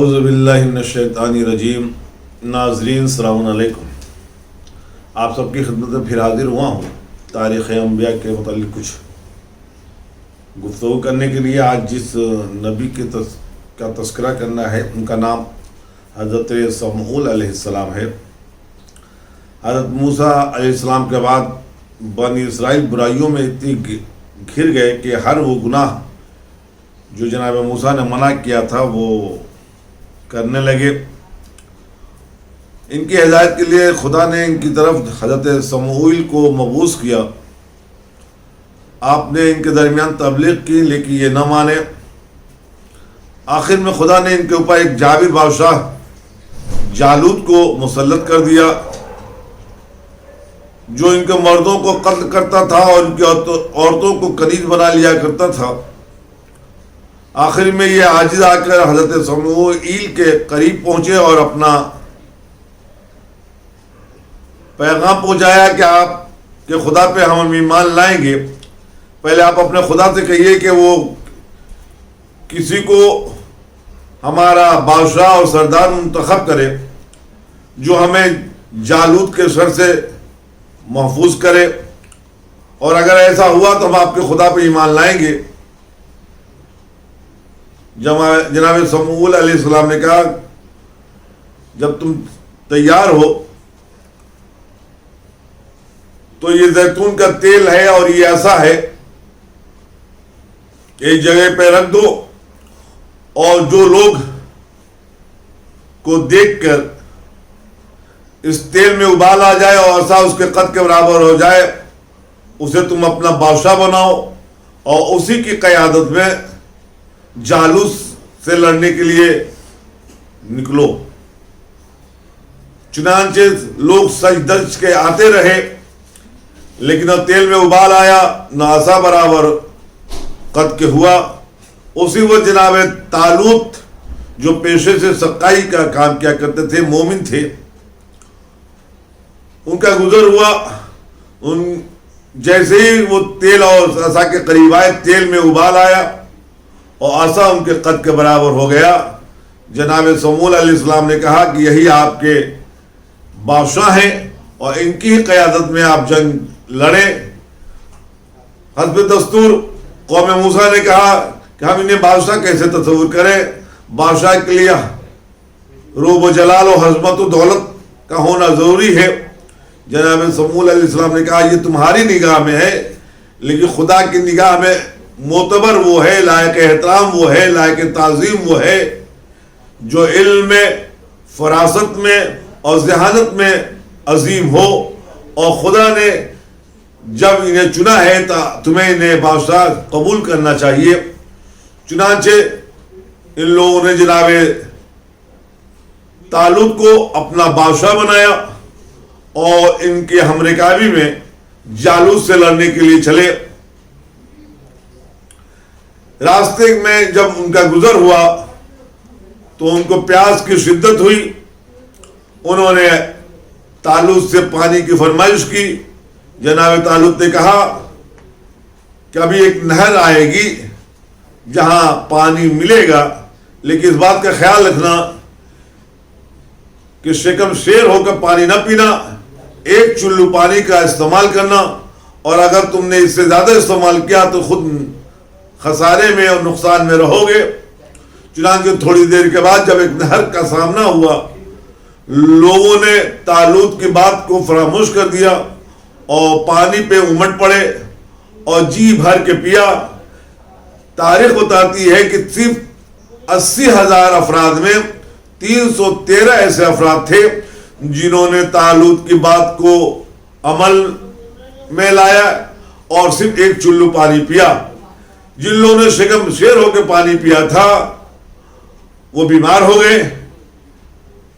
اعوذ باللہ من الشیطان الرجیم۔ ناظرین السلام علیکم، آپ سب کی خدمت میں پھر حاضر ہوا ہوں تاریخ انبیاء کے متعلق کچھ گفتگو کرنے کے لیے۔ آج جس نبی کا تذکرہ کرنا ہے ان کا نام حضرت سمعون علیہ السلام ہے۔ حضرت موسیٰ علیہ السلام کے بعد بنی اسرائیل برائیوں میں اتنی گھر گئے کہ ہر وہ گناہ جو جناب موسیٰ نے منع کیا تھا وہ کرنے لگے۔ ان کی ہدایت کے لیے خدا نے ان کی طرف حضرت سمعون کو مبعوث کیا۔ آپ نے ان کے درمیان تبلیغ کی لیکن یہ نہ مانے۔ آخر میں خدا نے ان کے اوپر ایک جابر بادشاہ جالوت کو مسلط کر دیا جو ان کے مردوں کو قتل کرتا تھا اور ان کی عورتوں کو کنیز بنا لیا کرتا تھا۔ آخر میں یہ عاجز آ کر حضرت سمعون کے قریب پہنچے اور اپنا پیغام پہنچایا کہ آپ کے خدا پہ ہم ایمان لائیں گے، پہلے آپ اپنے خدا سے کہیے کہ وہ کسی کو ہمارا بادشاہ اور سردار منتخب کرے جو ہمیں جالوت کے شر سے محفوظ کرے، اور اگر ایسا ہوا تو ہم آپ کے خدا پہ ایمان لائیں گے۔ جناب سمعون علیہ السلام نے کہا جب تم تیار ہو تو یہ زیتون کا تیل ہے اور یہ ایسا ہے، ایک جگہ پہ رکھ دو اور جو لوگ کو دیکھ کر اس تیل میں ابال آ جائے اور ایسا اس کے قد کے برابر ہو جائے اسے تم اپنا بادشاہ بناؤ اور اسی کی قیادت میں جالوت سے لڑنے کے لیے نکلو۔ چنانچہ لوگ سج دج کے آتے رہے لیکن نہ تیل میں ابال آیا نہ آسا برابر قد کے ہوا۔ اسی وقت جناب طالوت جو پیشے سے سقائی کا کام کیا کرتے تھے، مومن تھے، ان کا گزر ہوا۔ ان جیسے ہی وہ تیل اور آسا کے قریب آئے، تیل میں ابال آیا اور آسا ان کے قد کے برابر ہو گیا۔ جناب سمعون علیہ السلام نے کہا کہ یہی آپ کے بادشاہ ہیں اور ان کی قیادت میں آپ جنگ لڑیں۔ حسب دستور قوم موسیٰ نے کہا کہ ہم انہیں بادشاہ کیسے تصور کریں، بادشاہ کے لیے روب و جلال و عظمت و دولت کا ہونا ضروری ہے۔ جناب سمعون علیہ السلام نے کہا یہ تمہاری نگاہ میں ہے لیکن خدا کی نگاہ میں معتبر وہ ہے، لائق احترام وہ ہے، لائق تعظیم وہ ہے جو علم میں، فراست میں اور ذہانت میں عظیم ہو، اور خدا نے جب انہیں چنا ہے تو تمہیں انہیں بادشاہ قبول کرنا چاہیے۔ چنانچہ ان لوگوں نے جناب طالوت کو اپنا بادشاہ بنایا اور ان کے ہم رکابی میں جالوت سے لڑنے کے لیے چلے۔ راستے میں جب ان کا گزر ہوا تو ان کو پیاس کی شدت ہوئی۔ انہوں نے طالوت سے پانی کی فرمائش کی۔ جناب طالوت نے کہا کہ ابھی ایک نہر آئے گی جہاں پانی ملے گا، لیکن اس بات کا خیال رکھنا کہ شکم شیر ہو کر پانی نہ پینا، ایک چلو پانی کا استعمال کرنا، اور اگر تم نے اس سے زیادہ استعمال کیا تو خود خسارے میں اور نقصان میں رہو گے۔ چنانچہ تھوڑی دیر کے بعد جب ایک نہر کا سامنا ہوا، لوگوں نے طالوت کی بات کو فراموش کر دیا اور پانی پہ امٹ پڑے اور جی بھر کے پیا۔ تاریخ بتاتی ہے کہ صرف 80,000 افراد میں 313 ایسے افراد تھے جنہوں نے طالوت کی بات کو عمل میں لایا اور صرف ایک چلو پانی پیا۔ جن لوگوں نے شکم شیر ہو کے پانی پیا تھا وہ بیمار ہو گئے،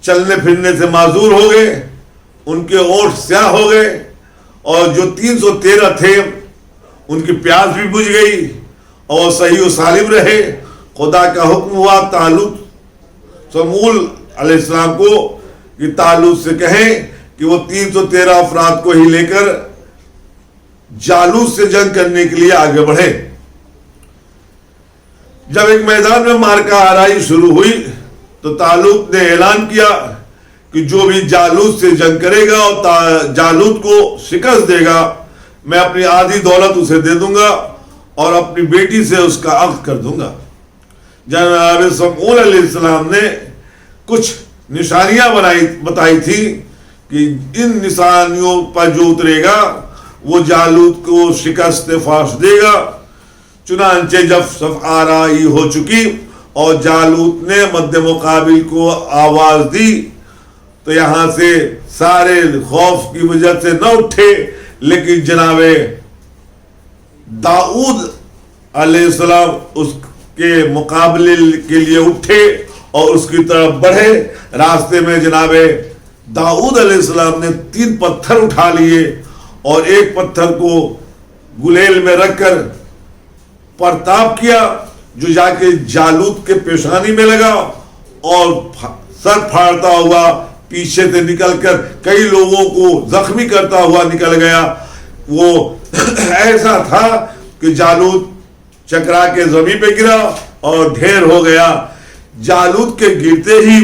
چلنے پھرنے سے معذور ہو گئے، ان کے ہونٹ سیاہ ہو گئے، اور جو 313 تھے ان کی پیاس بھی بجھ گئی اور صحیح و سالم رہے۔ خدا کا حکم ہوا طالوت سمعون علیہ السلام کو کہ طالوت سے کہیں کہ وہ 313 افراد کو ہی لے کر جالوت سے جنگ کرنے کے لیے آگے بڑھے۔ جب ایک میدان میں مارکہ آرائی شروع ہوئی تو طالوت نے اعلان کیا کہ جو بھی جالوت سے جنگ کرے گا اور جالوت کو شکست دے گا میں اپنی آدھی دولت اسے دے دوں گا اور اپنی بیٹی سے اس کا عقد کر دوں گا۔ جناب سمعون علیہ السلام نے کچھ نشانیاں بتائی تھی کہ ان نشانیوں پر جو اترے گا وہ جالوت کو شکست فاش دے گا۔ چنانچہ جب صف آرائی ہو چکی اور جالوت نے مد مقابل کو آواز دی تو یہاں سے سارے خوف کی وجہ سے نہ اٹھے، لیکن جناب داؤد علیہ السلام اس کے مقابلے کے لیے اٹھے اور اس کی طرف بڑھے۔ راستے میں جناب داؤد علیہ السلام نے 3 پتھر اٹھا لیے اور ایک پتھر کو گلیل میں رکھ کر پرتاب کیا جو جا کے جالوت کے پیشانی میں لگا اور سر پھاڑتا ہوا پیچھے سے نکل کر کئی لوگوں کو زخمی کرتا ہوا نکل گیا۔ وہ ایسا تھا کہ جالوت چکرا کے زمین پہ گرا اور ڈھیر ہو گیا۔ جالوت کے گرتے ہی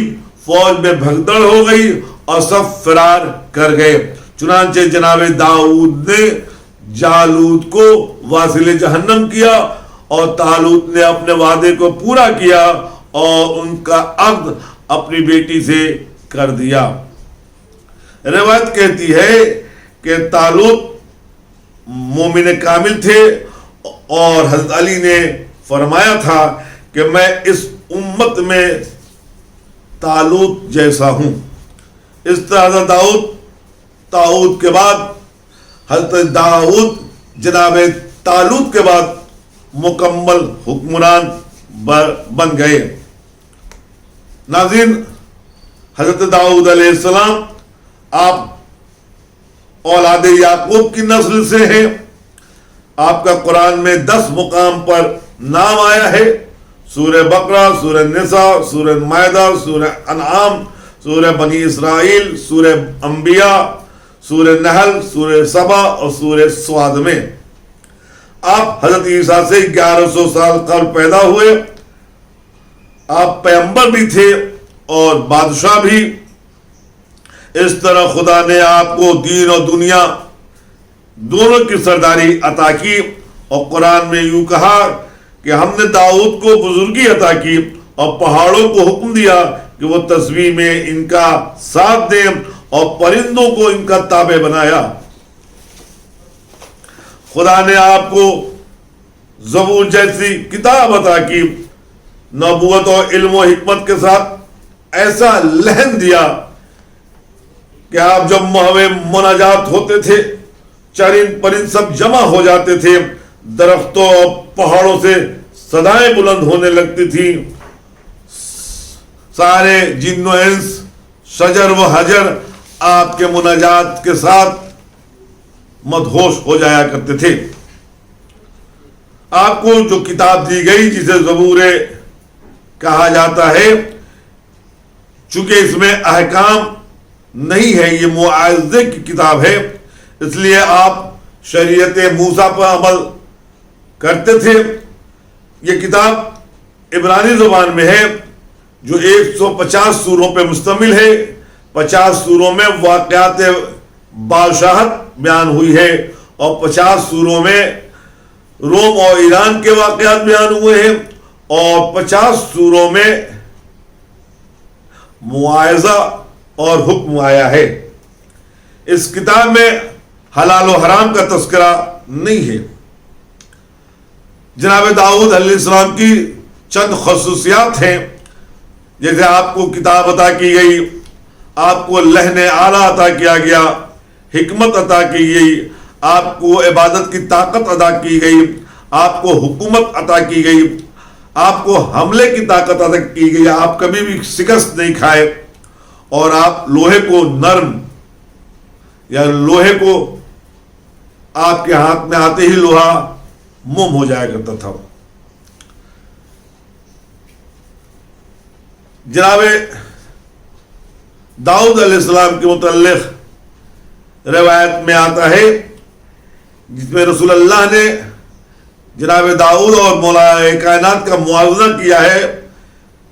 فوج میں بھگدڑ ہو گئی اور سب فرار کر گئے۔ چنانچہ جناب داؤد نے جالوت کو واصل جہنم کیا اور طالوت نے اپنے وعدے کو پورا کیا اور ان کا عقد اپنی بیٹی سے کر دیا۔ روایت کہتی ہے کہ طالوت مومن کامل تھے اور حضرت علی نے فرمایا تھا کہ میں اس امت میں طالوت جیسا ہوں۔ اس طرح داؤد کے بعد حضرت داؤد جناب طالوت کے بعد مکمل حکمران بن گئے۔ ناظرین، حضرت داؤد علیہ السلام آپ اولاد یعقوب کی نسل سے ہیں۔ آپ کا قرآن میں 10 مقام پر نام آیا ہے۔ سورہ بقرہ، سورہ نساء، سورہ مائدہ، سورہ انعام، سورہ بنی اسرائیل، سورہ انبیاء، سورہ نحل، سورہ سبا اور سورہ سواد میں آپ حضرت عیسیٰ سے 1100 سال قبل پیدا ہوئے۔ آپ پیغمبر بھی تھے اور بادشاہ بھی۔ اس طرح خدا نے آپ کو دین اور دنیا دونوں کی سرداری عطا کی، اور قرآن میں یوں کہا کہ ہم نے داؤد کو بزرگی عطا کی اور پہاڑوں کو حکم دیا کہ وہ تسبیح میں ان کا ساتھ دیں اور پرندوں کو ان کا تابع بنایا۔ خدا نے آپ کو زبور جیسی کتاب عطا کی، نبوت اور علم و حکمت کے ساتھ ایسا لہن دیا کہ آپ جب محو مناجات ہوتے تھے چرند پرند سب جمع ہو جاتے تھے، درختوں اور پہاڑوں سے صدائیں بلند ہونے لگتی تھی، سارے جن و انس شجر و حجر آپ کے مناجات کے ساتھ مدہوش ہو جایا کرتے تھے۔ آپ کو جو کتاب دی گئی جسے زبور کہا جاتا ہے، چونکہ اس میں احکام نہیں ہے، یہ مواعظے کی کتاب ہے، اس لیے آپ شریعت موسیٰ پر عمل کرتے تھے۔ یہ کتاب عبرانی زبان میں ہے جو 150 سوروں پہ مشتمل ہے۔ 50 سوروں میں واقعات بادشاہت بیان ہوئی ہے اور 50 سوروں میں روم اور ایران کے واقعات بیان ہوئے ہیں اور 50 سوروں میں مواعظہ اور حکم آیا ہے۔ اس کتاب میں حلال و حرام کا تذکرہ نہیں ہے۔ جناب داؤد علیہ السلام کی چند خصوصیات ہیں، جیسے آپ کو کتاب عطا کی گئی، آپ کو لہن اعلیٰ عطا کیا گیا، حکمت عطا کی گئی، آپ کو عبادت کی طاقت عطا کی گئی، آپ کو حکومت عطا کی گئی، آپ کو حملے کی طاقت عطا کی گئی، آپ کبھی بھی شکست نہیں کھائے، اور آپ لوہے کو نرم یا لوہے کو آپ کے ہاتھ میں آتے ہی لوہا موم ہو جایا کرتا تھا۔ جناب داؤد علیہ السلام کے متعلق روایت میں آتا ہے جس میں رسول اللہ نے جناب داؤد اور مولا کائنات کا موازنہ کیا ہے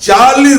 40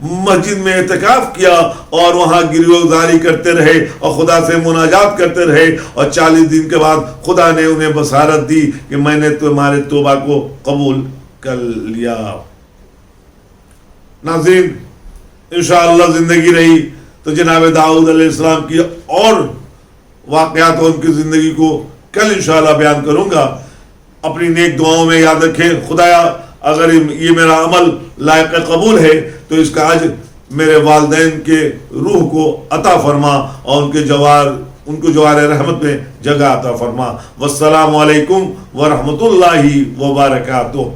مسجد میں اعتکاف کیا اور وہاں گریزاری کرتے رہے اور خدا سے مناجات کرتے رہے، اور 40 دن کے بعد خدا نے انہیں بصارت دی کہ میں نے تمہارے توبہ کو قبول کر لیا۔ ناظرین، انشاءاللہ زندگی رہی تو جناب داؤد علیہ السلام کی اور واقعات اور ان کی زندگی کو کل انشاءاللہ بیان کروں گا۔ اپنی نیک دعاؤں میں یاد رکھیں، خدایا اگر یہ میرا عمل لائق قبول ہے تو اس کا اجر میرے والدین کے روح کو عطا فرما اور ان کو جوار رحمت میں جگہ عطا فرما۔ والسلام علیکم ورحمۃ اللہ وبرکاتہ۔